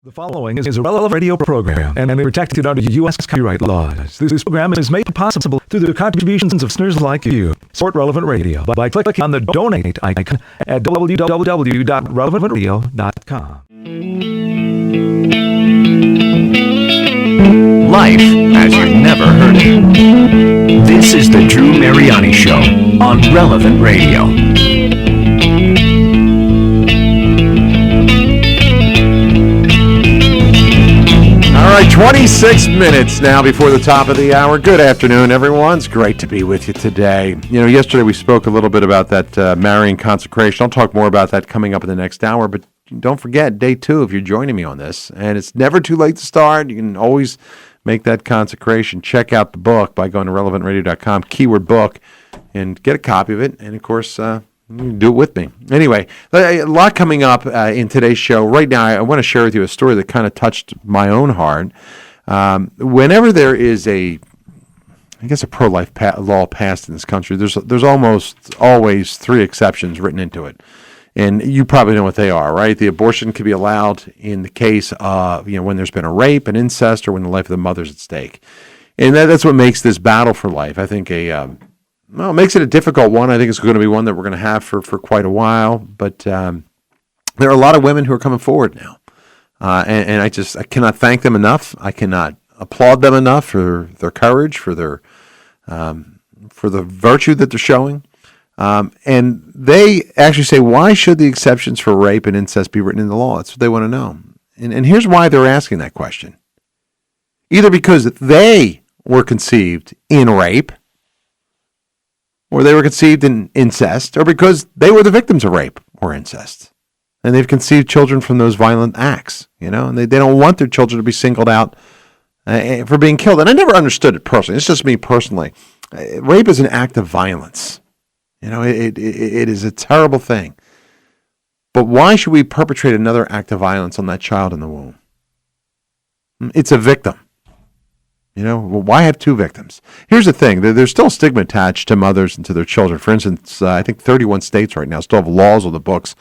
The following is a relevant radio program and protected under U.S. copyright laws. This program is made possible through the contributions of listeners like you. Support Relevant Radio by clicking on the donate icon at www.relevantradio.com. Life as you've never heard it. This is the Drew Mariani Show on Relevant Radio. All right, 26 minutes now before the top of the hour. Good afternoon, everyone. It's great to be with you today. You know, yesterday we spoke a little bit about that marrying consecration. I'll talk more about that coming up in the next hour, but don't forget, day 2, if you're joining me on this, and it's never too late to start. You can always make that consecration. Check out the book by going to relevantradio.com, keyword book, and get a copy of it. And, of course, you can do it with me. Anyway, a lot coming up in today's show. Right now, I want to share with you a story that kind of touched my own heart. Whenever there is a pro-life law passed in this country, there's almost always 3 exceptions written into it. And you probably know what they are, right? The abortion can be allowed in the case of, when there's been a rape, an incest, or when the life of the mother's at stake. And that's what makes this battle for life, I think, it makes it a difficult one. I think it's going to be one that we're going to have for quite a while. But there are a lot of women who are coming forward now. And I cannot thank them enough. I cannot applaud them enough for their courage, for the virtue that they're showing. And they actually say, why should the exceptions for rape and incest be written in the law? That's what they want to know. And here's why they're asking that question. Either because they were conceived in rape, or they were conceived in incest, or because they were the victims of rape or incest. And they've conceived children from those violent acts, and they don't want their children to be singled out for being killed. And I never understood it personally. It's just me personally. Rape is an act of violence. It is a terrible thing. But why should we perpetrate another act of violence on that child in the womb? It's a victim. Why have 2 victims? Here's the thing. There's still stigma attached to mothers and to their children. For instance, I think 31 states right now still have laws on the books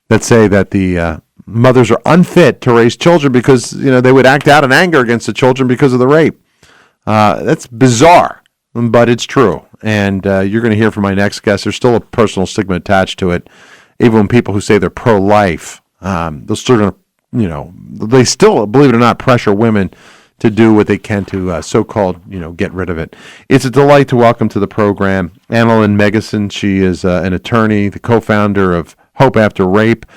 that say that the mothers are unfit to raise children because, they would act out in anger against the children because of the rape. That's bizarre, but it's true. And you're going to hear from my next guest. There's still a personal stigma attached to it. Even when people who say they're pro-life, they're still going to, they still, believe it or not, pressure women to do what they can to so-called, get rid of it. It's a delight to welcome to the program Analyn Megison. She is an attorney, the co-founder of Hope After Rape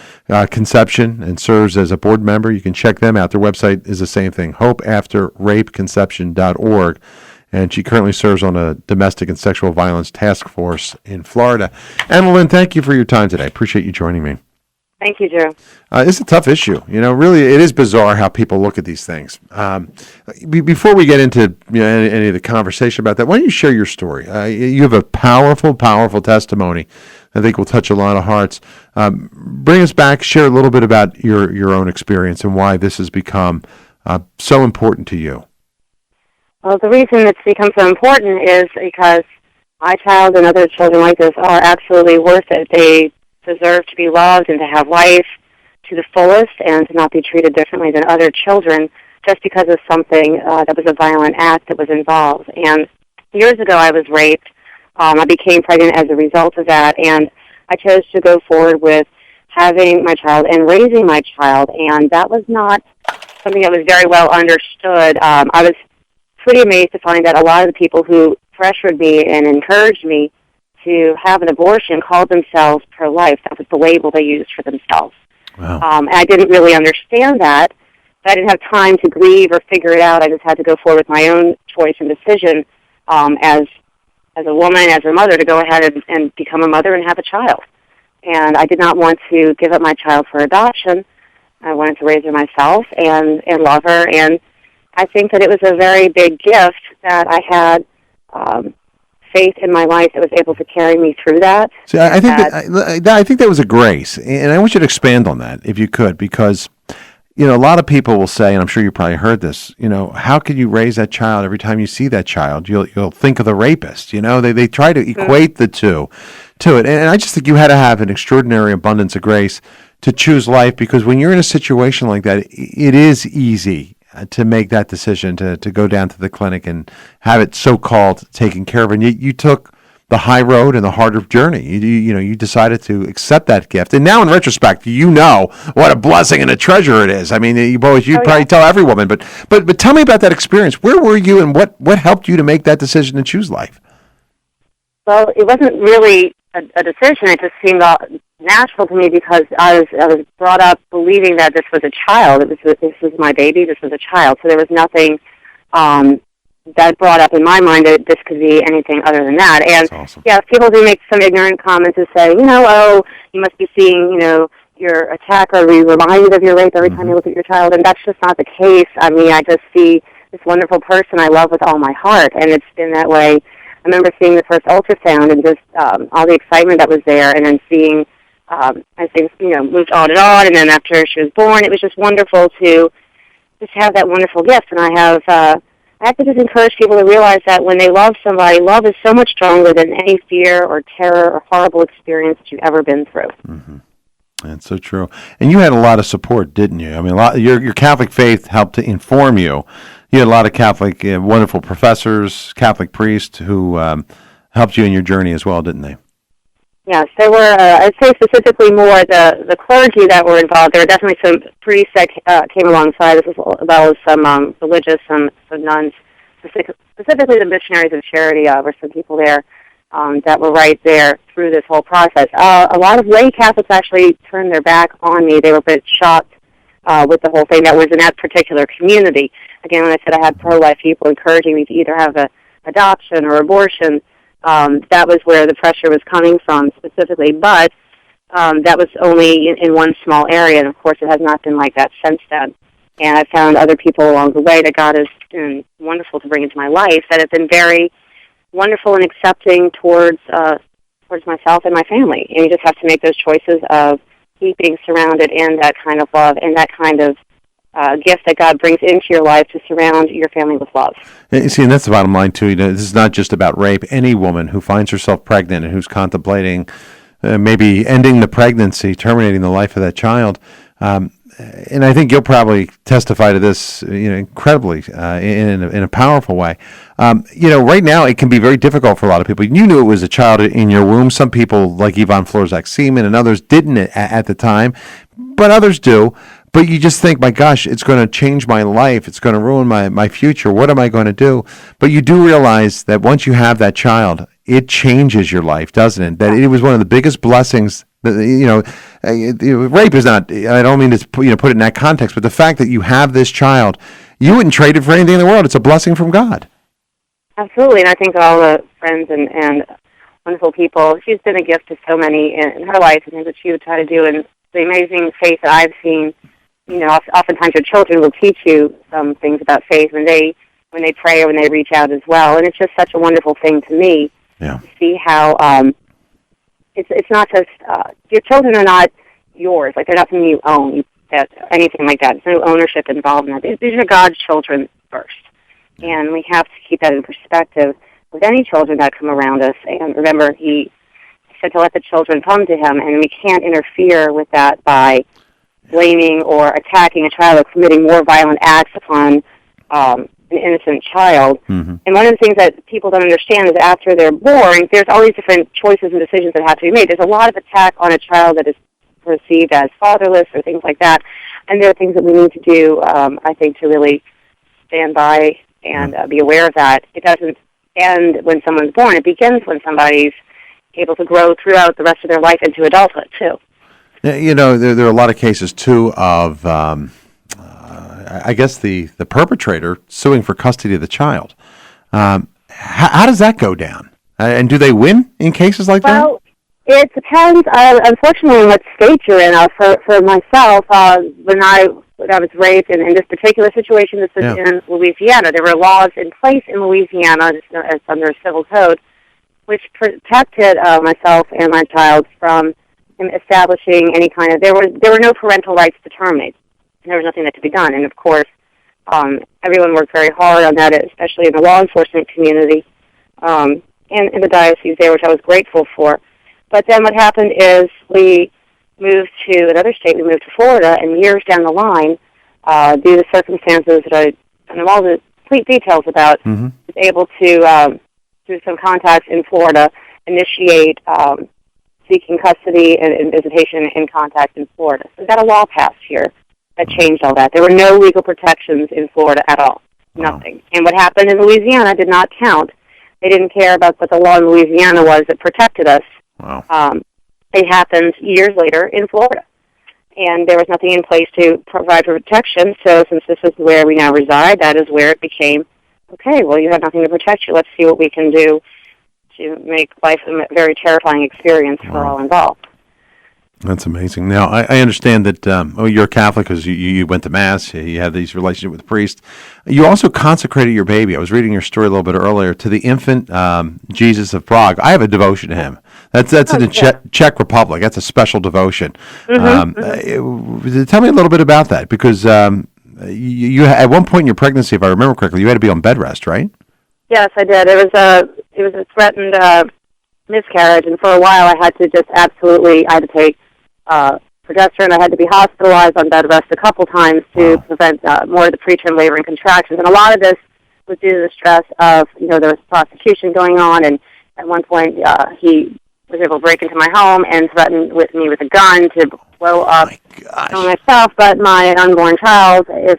Conception, and serves as a board member. You can check them out. Their website is the same thing, hopeafterrapeconception.org. And she currently serves on a domestic and sexual violence task force in Florida. Analyn, thank you for your time today. I appreciate you joining me. Thank you, Drew. It's a tough issue. Really, it is bizarre how people look at these things. Before we get into any of the conversation about that, why don't you share your story? You have a powerful, powerful testimony I think will touch a lot of hearts. Bring us back, share a little bit about your own experience and why this has become so important to you. Well, the reason it's become so important is because my child and other children like this are absolutely worth it. They deserve to be loved and to have life to the fullest and to not be treated differently than other children just because of something that was a violent act that was involved. And years ago I was raped. I became pregnant as a result of that, and I chose to go forward with having my child and raising my child, and that was not something that was very well understood. I was pretty amazed to find that a lot of the people who pressured me and encouraged me to have an abortion called themselves pro-life. That was the label they used for themselves. Wow. And I didn't really understand that. But I didn't have time to grieve or figure it out. I just had to go forward with my own choice and decision as a woman, as a mother, to go ahead and become a mother and have a child. And I did not want to give up my child for adoption. I wanted to raise her myself and love her. And I think that it was a very big gift that I had faith in my life that was able to carry me through that. See, I think that was a grace, and I want you to expand on that if you could, because a lot of people will say, and I'm sure you probably heard this, how could you raise that child? Every time you see that child, you'll think of the rapist. They try to equate the two to it, and I just think you had to have an extraordinary abundance of grace to choose life, because when you're in a situation like that, it is easy to make that decision to go down to the clinic and have it so-called taken care of. And you took the high road and the harder journey. You decided to accept that gift. And now in retrospect, you know what a blessing and a treasure it is. I mean, you'd probably tell every woman, but tell me about that experience. Where were you, and what helped you to make that decision to choose life? Well, it wasn't really a decision. It just seemed natural to me because I was brought up believing that this was a child. This was my baby. This was a child. So there was nothing that brought up in my mind that this could be anything other than that. And awesome. Yeah, people do make some ignorant comments and say, you must be seeing, your attacker be reminded of your rape every time you look at your child, and that's just not the case. I mean, I just see this wonderful person I love with all my heart, and it's been that way. I remember seeing the first ultrasound and just all the excitement that was there, and then seeing as things, moved on, and then after she was born, it was just wonderful to just have that wonderful gift. And I have to just encourage people to realize that when they love somebody, love is so much stronger than any fear or terror or horrible experience that you've ever been through. Mm-hmm. That's so true. And you had a lot of support, didn't you? I mean, your Catholic faith helped to inform you. You had a lot of Catholic, wonderful professors, Catholic priests who helped you in your journey as well, didn't they? Yes, there were, I'd say specifically more the clergy that were involved. There were definitely some priests that came alongside us, as well as some religious, some nuns, specifically the missionaries of charity. Were some people there that were right there through this whole process. A lot of lay Catholics actually turned their back on me. They were a bit shocked with the whole thing that was in that particular community. Again, when I said I had pro-life people encouraging me to either have an adoption or abortion, that was where the pressure was coming from specifically, but that was only in one small area, and of course it has not been like that since then. And I found other people along the way that God has been wonderful to bring into my life that have been very wonderful and accepting towards myself and my family. And you just have to make those choices of keeping surrounded in that kind of love and that kind of gift that God brings into your life to surround your family with love. You see, and that's the bottom line, too. This is not just about rape. Any woman who finds herself pregnant and who's contemplating maybe ending the pregnancy, terminating the life of that child, and I think you'll probably testify to this, incredibly in a powerful way. Right now it can be very difficult for a lot of people. You knew it was a child in your womb. Some people, like Yvonne Florzak Seaman, and others didn't at the time, but others do. But you just think, my gosh, it's going to change my life. It's going to ruin my future. What am I going to do? But you do realize that once you have that child, it changes your life, doesn't it? That it was one of the biggest blessings. Rape is not, I don't mean to put it in that context, but the fact that you have this child, you wouldn't trade it for anything in the world. It's a blessing from God. Absolutely, and I think all the friends and wonderful people, she's been a gift to so many in her life, and things that she would try to do, and the amazing faith that I've seen. Oftentimes your children will teach you some things about faith when they pray or when they reach out as well, and it's just such a wonderful thing to me to see how it's not just your children are not yours, like they're not something you own, anything like that. There's no ownership involved in that. These are God's children first, and we have to keep that in perspective with any children that come around us. And remember, He said to let the children come to Him, and we can't interfere with that by blaming or attacking a child or committing more violent acts upon an innocent child. Mm-hmm. And one of the things that people don't understand is that after they're born, there's all these different choices and decisions that have to be made. There's a lot of attack on a child that is perceived as fatherless or things like that. And there are things that we need to do, I think, to really stand by and be aware of that. It doesn't end when someone's born. It begins when somebody's able to grow throughout the rest of their life into adulthood, too. There are a lot of cases, too, of, I guess, the perpetrator suing for custody of the child. How does that go down? And do they win in cases like that? Well, it depends, unfortunately, on what state you're in. For myself, when I was raised in this particular situation, this was in Louisiana. There were laws in place in Louisiana, as under a civil code, which protected myself and my child from establishing any kind of, there were no parental rights to terminate. There was nothing that could be done. And of course, everyone worked very hard on that, especially in the law enforcement community and in the diocese there, which I was grateful for. But then what happened is my moved to another state. We moved to Florida, and years down the line, due to circumstances that I don't know all the complete details about, was able to, through some contacts in Florida, initiate seeking custody and visitation in contact in Florida. So we got a law passed here that changed all that. There were no legal protections in Florida at all. Nothing. And what happened in Louisiana did not count. They didn't care about what the law in Louisiana was that protected us. Wow. It happened years later in Florida. And there was nothing in place to provide for protection. So since this is where we now reside, that is where it became, okay, well, you have nothing to protect you. Let's see what we can do to make life a very terrifying experience for all involved. That's amazing. Now, I understand that you're a Catholic because you went to Mass, you have these relationships with the priest. You also consecrated your baby. I was reading your story a little bit earlier, to the infant Jesus of Prague. I have a devotion to him. That's in the Czech Republic. That's a special devotion. Tell me a little bit about that, because you at one point in your pregnancy, if I remember correctly, you had to be on bed rest, right? Yes, I did. It was a threatened miscarriage, and for a while I had to I had to take progesterone. I had to be hospitalized on bed rest a couple times to prevent more of the preterm labor and contractions. And a lot of this was due to the stress of, there was prosecution going on, and at one point he was able to break into my home and threatened me with a gun to blow up not only myself but my unborn child if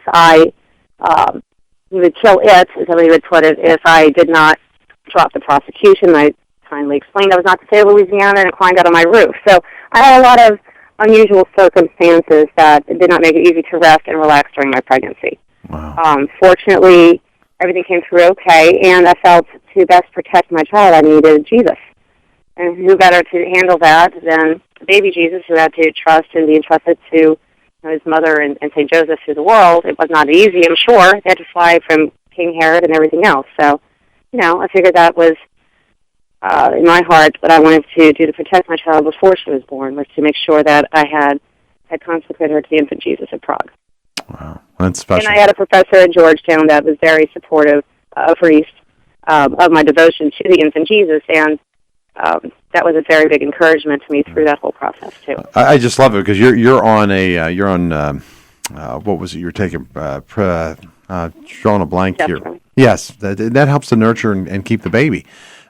he would kill it, as somebody would put it, if I did not drop the prosecution. I kindly explained I was not the state of Louisiana and climbed out on my roof. So I had a lot of unusual circumstances that did not make it easy to rest and relax during my pregnancy. Wow. Fortunately, everything came through okay, and I felt to best protect my child, I needed Jesus. And who better to handle that than the baby Jesus, who had to trust and be entrusted to his mother and St. Joseph through the world. It was not easy, I'm sure. They had to fly from King Herod and everything else. So, I figured that was in my heart what I wanted to do to protect my child before she was born, was to make sure that I had consecrated her to the infant Jesus of Prague. Wow, that's special. And I had a professor at Georgetown that was very supportive, a priest, of my devotion to the infant Jesus, and that was a very big encouragement to me through that whole process too. I just love it because you're on what was it you're taking? Drawing a blank here. Definitely. Yes, that helps to nurture and keep the baby.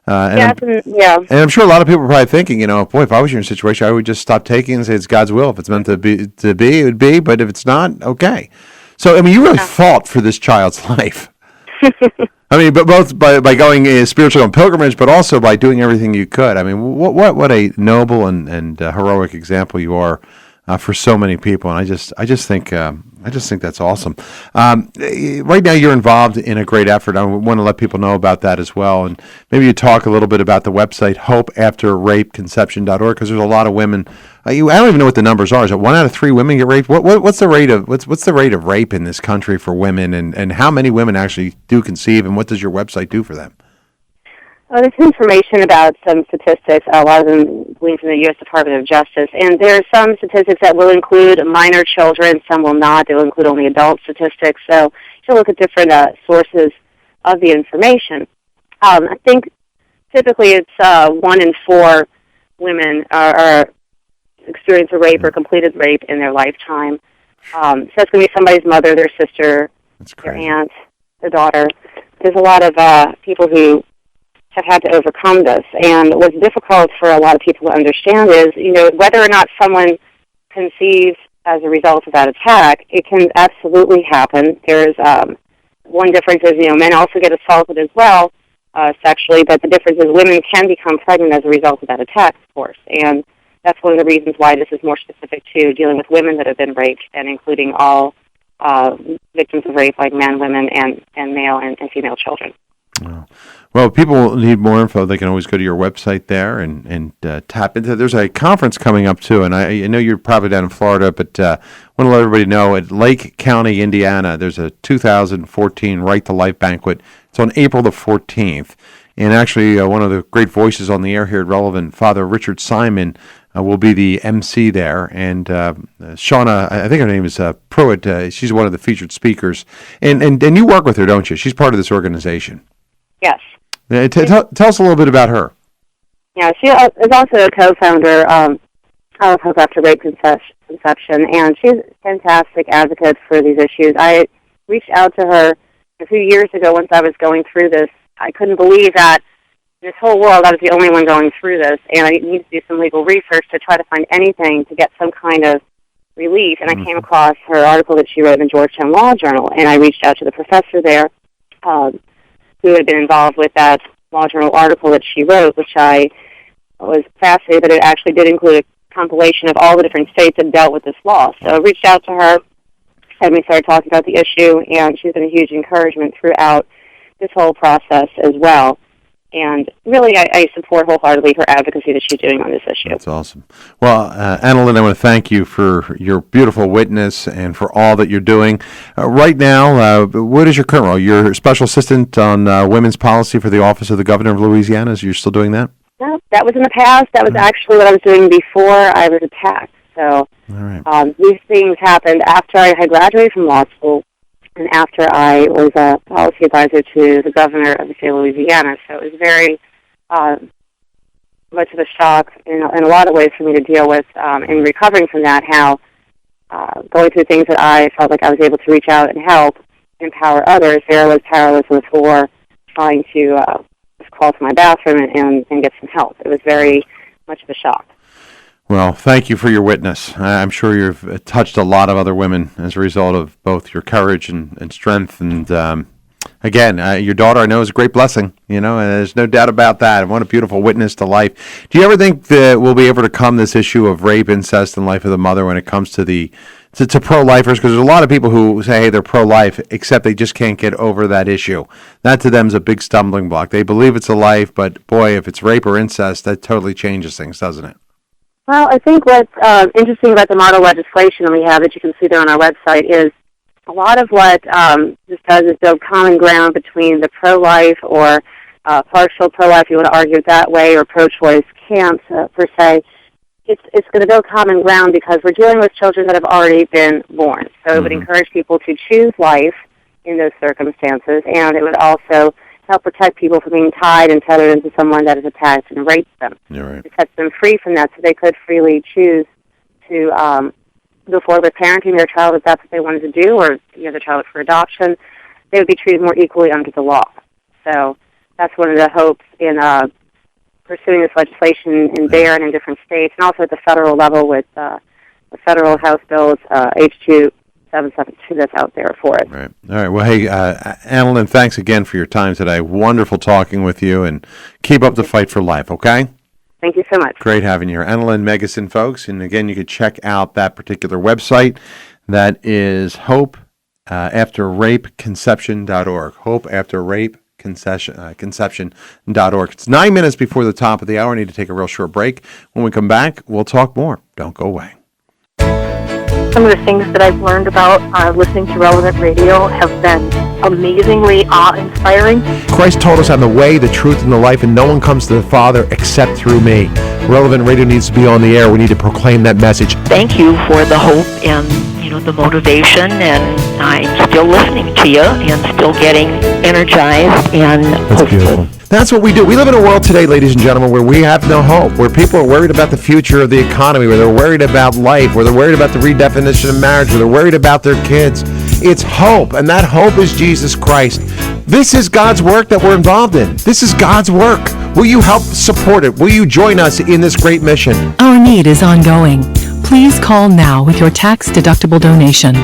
And I'm sure a lot of people are probably thinking, boy, if I was in your situation, I would just stop taking and say it's God's will. If it's meant to be, it would be. But if it's not, okay. So, you really fought for this child's life. But both by going spiritually on pilgrimage, but also by doing everything you could. What a noble and heroic example you are for so many people. And I just think that's awesome. Right now, you're involved in a great effort. I want to let people know about that as well. And maybe you talk a little bit about the website hopeafterrapeconception.org, because there's a lot of women. I don't even know what the numbers are. Is it 1 out of 3 women get raped? What's the rate of rape in this country for women, and how many women actually do conceive, and what does your website do for them? There's information about some statistics, a lot of them gleaned from the U.S. Department of Justice, and there are some statistics that will include minor children, some will not. They will include only adult statistics, so you look at different sources of the information. I think typically it's 1 in 4 women are experience a rape or completed rape in their lifetime. So it's going to be somebody's mother, their sister, their aunt, their daughter. There's a lot of people who have had to overcome this. And what's difficult for a lot of people to understand is, whether or not someone conceives as a result of that attack, it can absolutely happen. There's one difference is, men also get assaulted as well sexually, but the difference is women can become pregnant as a result of that attack, of course. And that's one of the reasons why this is more specific to dealing with women that have been raped, and including all victims of rape, like men, women, and male and female children. Well, if people need more info, they can always go to your website there and tap into it. There's a conference coming up, too, and I know you're probably down in Florida, but I want to let everybody know at Lake County, Indiana, there's a 2014 Right to Life banquet. It's on April the 14th. And actually, one of the great voices on the air here at Relevant, Father Richard Simon, will be the MC there. And Shauna, I think her name is Pruitt, she's one of the featured speakers. And you work with her, don't you? She's part of this organization. Yes. Tell us a little bit about her. Yeah, she is also a co-founder childhood after rape conception, and she's a fantastic advocate for these issues. I reached out to her a few years ago once I was going through this. I couldn't believe that in this whole world I was the only one going through this, and I needed to do some legal research to try to find anything to get some kind of relief, and I came across her article that she wrote in the Georgetown Law Journal, and I reached out to the professor there who had been involved with that Law Journal article that she wrote, which I was fascinated that it actually did include a compilation of all the different states that dealt with this law. So I reached out to her, and we started talking about the issue, and she's been a huge encouragement throughout this whole process as well. And really, I support wholeheartedly her advocacy that she's doing on this issue. That's awesome. Well, Analyn, I want to thank you for your beautiful witness and for all that you're doing. Right now, what is your current role? You're special assistant on women's policy for the Office of the Governor of Louisiana. Is you still doing that? No, that was in the past. That was actually what I was doing before I was attacked. So these things happened after I had graduated from law school and after I was a policy advisor to the governor of the state of Louisiana. So it was very much of a shock in a lot of ways for me to deal with in recovering from that, how going through things that I felt like I was able to reach out and help empower others, there I was powerless on the floor trying to just crawl to my bathroom and get some help. It was very much of a shock. Well, thank you for your witness. I'm sure you've touched a lot of other women as a result of both your courage and strength. And again, your daughter, I know, is a great blessing, and there's no doubt about that. And what a beautiful witness to life. Do you ever think that we'll be able to come this issue of rape, incest, and life of the mother when it comes to to pro-lifers? Because there's a lot of people who say, hey, they're pro-life, except they just can't get over that issue. That to them is a big stumbling block. They believe it's a life, but boy, if it's rape or incest, that totally changes things, doesn't it? Well, I think what's interesting about the model legislation we have that you can see there on our website is a lot of what this does is build common ground between the pro-life or partial pro-life, if you want to argue it that way, or pro-choice camps, per se. It's going to build common ground because we're dealing with children that have already been born. So it would encourage people to choose life in those circumstances, and it would also help protect people from being tied and tethered into someone that has attacked and raped them. You're right. To set them free from that so they could freely choose to go forward with parenting their child if that's what they wanted to do, or the child for adoption. They would be treated more equally under the law. So that's one of the hopes in pursuing this legislation in there and in different states, and also at the federal level with the federal House bills, H.2 772 that's out there for us. Right. All right. Well, hey, Analyn, thanks again for your time today. Wonderful talking with you, and keep up the fight for life, okay? Thank you so much. Great having you here. Analyn Megison, folks. And again, you can check out that particular website. That is hopeafterrapeconception.org. Hopeafterrapeconception.org. It's 9 minutes before the top of the hour. I need to take a real short break. When we come back, we'll talk more. Don't go away. Some of the things that I've learned about listening to Relevant Radio have been amazingly awe-inspiring. Christ told us, I'm the way, the truth, and the life, and no one comes to the Father except through me. Relevant Radio needs to be on the air. We need to proclaim that message. Thank you for the hope and the motivation, and I'm still listening to you and still getting energized and hopeful. Beautiful. That's what we do. We live in a world today, ladies and gentlemen, where we have no hope, where people are worried about the future of the economy, where they're worried about life, where they're worried about the redefinition of marriage, where they're worried about their kids. It's hope, and that hope is Jesus Christ. This is God's work that we're involved in. This is God's work. Will you help support it? Will you join us in this great mission? Our need is ongoing. Please call now with your tax-deductible donation.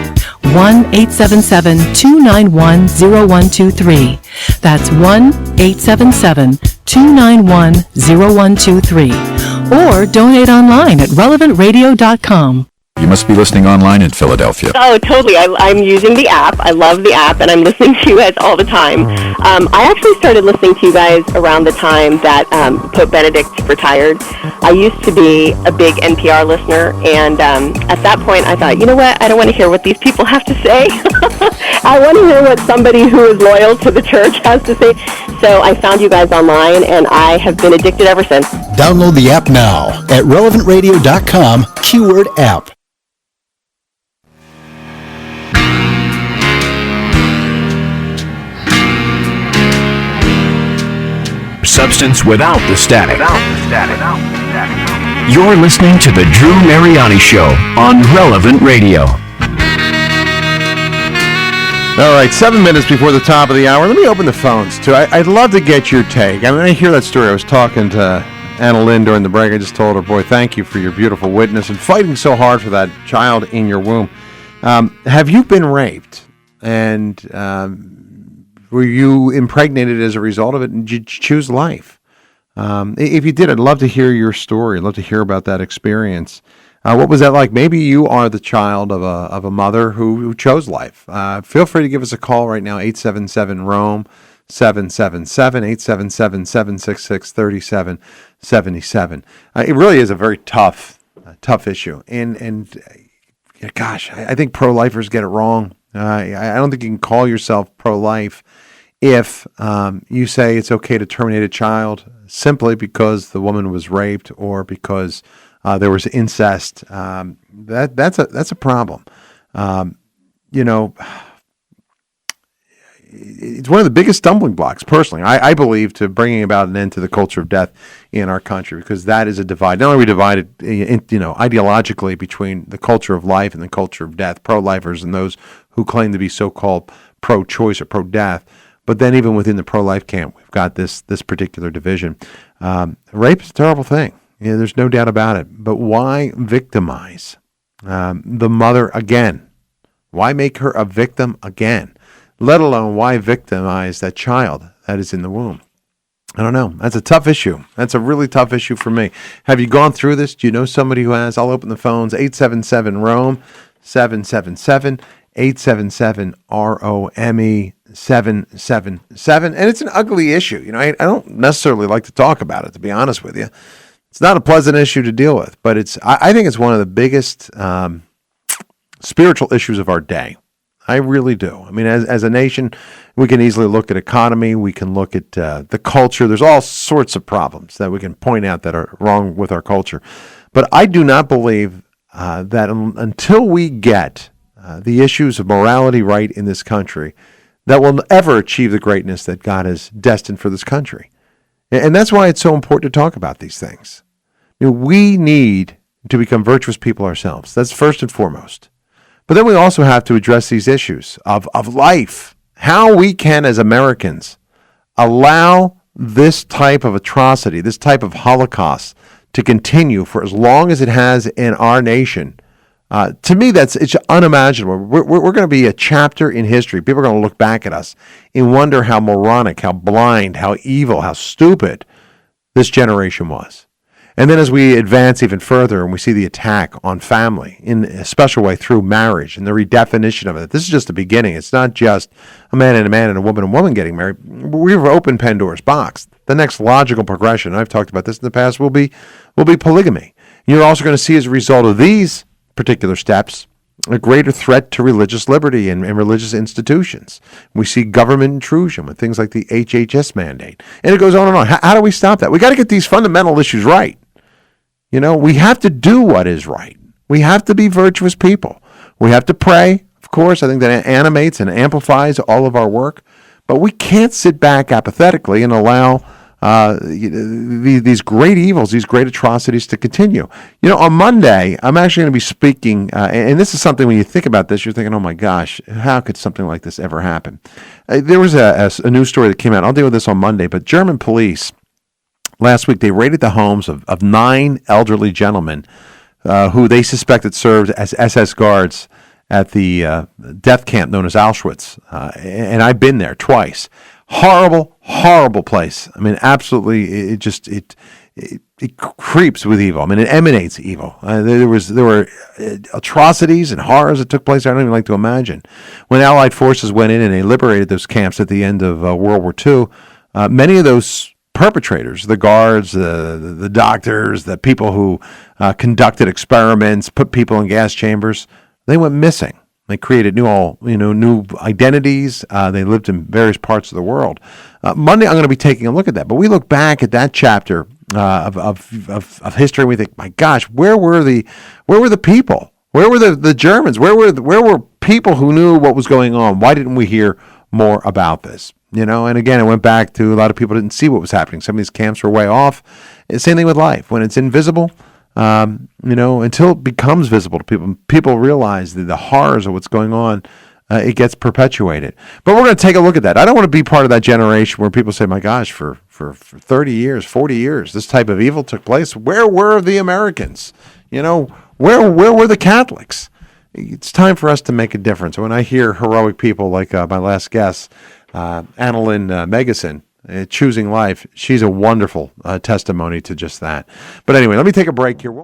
1-877-291-0123. That's 1-877-291-0123. Or donate online at relevantradio.com. You must be listening online in Philadelphia. Oh, totally. I'm using the app. I love the app, and I'm listening to you guys all the time. I actually started listening to you guys around the time that Pope Benedict retired. I used to be a big NPR listener, and at that point I thought, you know what? I don't want to hear what these people have to say. I want to hear what somebody who is loyal to the church has to say. So I found you guys online, and I have been addicted ever since. Download the app now at relevantradio.com, keyword app. Substance without the static. You're listening to The Drew Mariani Show on Relevant Radio. All right, 7 minutes before the top of the hour. Let me open the phones, too. I'd love to get your take. I mean, I hear that story. I was talking to Analyn during the break. I just told her, boy, thank you for your beautiful witness and fighting so hard for that child in your womb. Have you been raped? And were you impregnated as a result of it? And did you choose life? If you did, I'd love to hear your story. I'd love to hear about that experience. What was that like? Maybe you are the child of a mother who chose life. Feel free to give us a call right now, 877-ROAM, 777-766-3777. It really is a very tough issue. And gosh, I think pro-lifers get it wrong. I don't think you can call yourself pro-life if you say it's okay to terminate a child simply because the woman was raped or because there was incest. That's a problem. It's one of the biggest stumbling blocks, personally, I believe, to bringing about an end to the culture of death in our country, because that is a divide. Not only are we divided, ideologically between the culture of life and the culture of death, pro-lifers and those who claim to be so-called pro-choice or pro-death, but then even within the pro-life camp, we've got this particular division. Rape is a terrible thing. Yeah, there's no doubt about it. But why victimize the mother again? Why make her a victim again? Let alone why victimize that child that is in the womb? I don't know. That's a tough issue. That's a really tough issue for me. Have you gone through this? Do you know somebody who has? I'll open the phones. 877-ROAM, 777-877-ROME, 777. And it's an ugly issue. I don't necessarily like to talk about it, to be honest with you. It's not a pleasant issue to deal with, but I think it's one of the biggest spiritual issues of our day. I really do. I mean, as a nation, we can easily look at economy. We can look at the culture. There's all sorts of problems that we can point out that are wrong with our culture. But I do not believe that until we get the issues of morality right in this country, that we'll ever achieve the greatness that God has destined for this country. And that's why it's so important to talk about these things. We need to become virtuous people ourselves. That's first and foremost. But then we also have to address these issues of life, how we can, as Americans, allow this type of atrocity, this type of Holocaust to continue for as long as it has in our nation. To me, it's unimaginable. We're going to be a chapter in history. People are going to look back at us and wonder how moronic, how blind, how evil, how stupid this generation was. And then as we advance even further and we see the attack on family in a special way through marriage and the redefinition of it, this is just the beginning. It's not just a man and a woman getting married. We've opened Pandora's box. The next logical progression, I've talked about this in the past, will be polygamy. You're also going to see as a result of these particular steps a greater threat to religious liberty and religious institutions. We see government intrusion with things like the HHS mandate. And it goes on and on. How do we stop that? We got to get these fundamental issues right. We have to do what is right. We have to be virtuous people. We have to pray, of course. I think that animates and amplifies all of our work. But we can't sit back apathetically and allow these great evils, these great atrocities to continue. On Monday, I'm actually going to be speaking, and this is something when you think about this, you're thinking, oh my gosh, how could something like this ever happen? There was a news story that came out. I'll deal with this on Monday, but German police, last week, they raided the homes of 9 elderly gentlemen who they suspected served as SS guards at the death camp known as Auschwitz. And I've been there twice. Horrible, horrible place. I mean, absolutely, it creeps with evil. I mean, it emanates evil. There were atrocities and horrors that took place I don't even like to imagine. When Allied forces went in and they liberated those camps at the end of World War II, many of those perpetrators, the guards, the doctors, the people who conducted experiments, put people in gas chambers, they went missing. They created new identities. They lived in various parts of the world. Monday, I'm going to be taking a look at that. But we look back at that chapter of history, and we think, my gosh, where were the people? Where were the Germans? Where were people who knew what was going on? Why didn't we hear more about this? And again, it went back to a lot of people didn't see what was happening. Some of these camps were way off. Same thing with life. When it's invisible, until it becomes visible to people. People realize the horrors of what's going on. It gets perpetuated. But we're going to take a look at that. I don't want to be part of that generation where people say, my gosh, for 30 years, 40 years, this type of evil took place. Where were the Americans? Where were the Catholics? It's time for us to make a difference. When I hear heroic people like my last guest, Analyn Megison, choosing life, she's a wonderful testimony to just that. But anyway, let me take a break here.